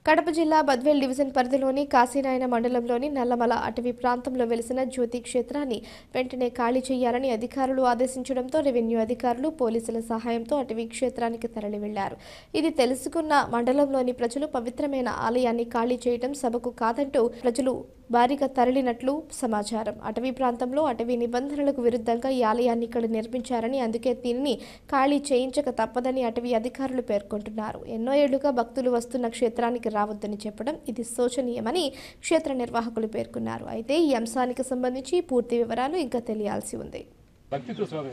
కడప జిల్లా బద్వేల్ డివిజన్ పరిధిలోని కాశీనాయన మండలంలోని నల్లమల అటవీ ప్రాంతంలో వెలిసిన జ్యోతి క్షేత్రాన్ని వెంటనే ఖాళీ చేయాలని అధికారులు ఆదేశించడంతో రెవెన్యూ అధికారులు పోలీసుల సహాయంతో అటవీ క్షేత్రానికి తరలి వెళ్లారు. ఇది తెలుసుకున్న మండలంలోని ప్రజలు పవిత్రమైన ఆలయాన్ని ఖాళీ చేయడం సబబు కాదంటూ ప్రజలు భారీగా తరలినట్లు సమాచారం. అటవీ ప్రాంతంలో అటవీ నిబంధనలకు విరుద్ధంగా ఈ ఆలయాన్ని ఇక్కడ నిర్మించారని, అందుకే దీనిని ఖాళీ చేయించక తప్పదని అటవీ అధికారులు పేర్కొంటున్నారు. ఎన్నో ఏళ్లుగా భక్తులు వస్తున్న క్షేత్రానికి రావద్దని చెప్పడం ఇది శోచనీయమని క్షేత్ర నిర్వాహకులు పేర్కొన్నారు. అయితే ఈ అంశానికి సంబంధించి పూర్తి వివరాలు ఇంకా తెలియాల్సి ఉంది. భక్తితో స్వామి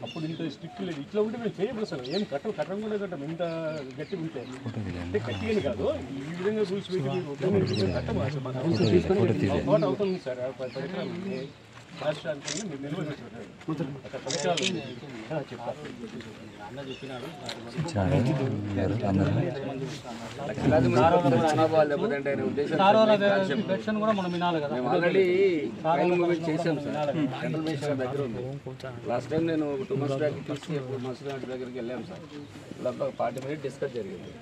అప్పుడు ఇంత స్ట్రిక్ట్ లేదు, ఇట్లా ఉంటే మేము చేయబోదు సార్. ఏం కట్టం కూడా కట్టం, ఇంత గట్టిగా ఉంటే అంటే గట్టిగా కాదు, ఈ విధంగా రూల్స్ పెట్టి కట్టం అవుతుంది సార్. 10 ఎకరాలు ఉంది రాష్ట్రానికి మీరు నిర్వహించారు అక్కడ 10 ఎకరాలు చెప్పారు అన్న చెప్పినాడు. లాస్ట్ టైం నేను 2 months బ్యాక్ తీసుకుని మసూరి దగ్గరికి వెళ్ళాము సార్. దాంట్లో 40 minutes డిస్కస్ జరిగింది.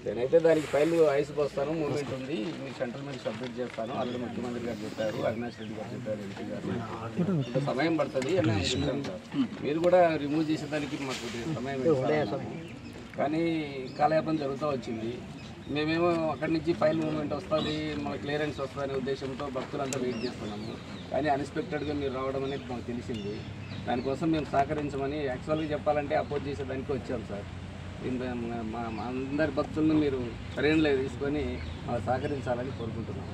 నేనైతే దానికి ఫైల్ ఐస్ పోస్తాను, మూవ్మెంట్ ఉంది, మీరు సెంట్రల్మెంట్ సబ్మిట్ చేస్తాను. ఆల్రెడీ ముఖ్యమంత్రి గారు చెప్పారు, అవినాష్ రెడ్డి గారు చెప్పారు, ఎంపీ గారు ఇంత సమయం పడుతుంది అని చెప్పాను సార్. మీరు కూడా రిమూవ్ చేసేదానికి మాకు సమయం ఇస్తాను. కానీ కాలయాపన జరుగుతూ వచ్చింది. మేమేమో అక్కడి నుంచి ఫైల్ మూవ్మెంట్ వస్తుంది, మన క్లియరెన్స్ వస్తుందనే ఉద్దేశంతో భక్తులంతా వెయిట్ చేస్తున్నాము. కానీ అన్ఎక్స్పెక్టెడ్గా మీరు రావడం అనేది మాకు తెలిసింది. దానికోసం మేము సహకరించమని యాక్చువల్గా చెప్పాలంటే అపోజ్ చేసేదానికి వచ్చాం సార్. మా అందరి భక్తులను మీరు పరిగణలో తీసుకొని సహకరించాలని కోరుకుంటున్నాం.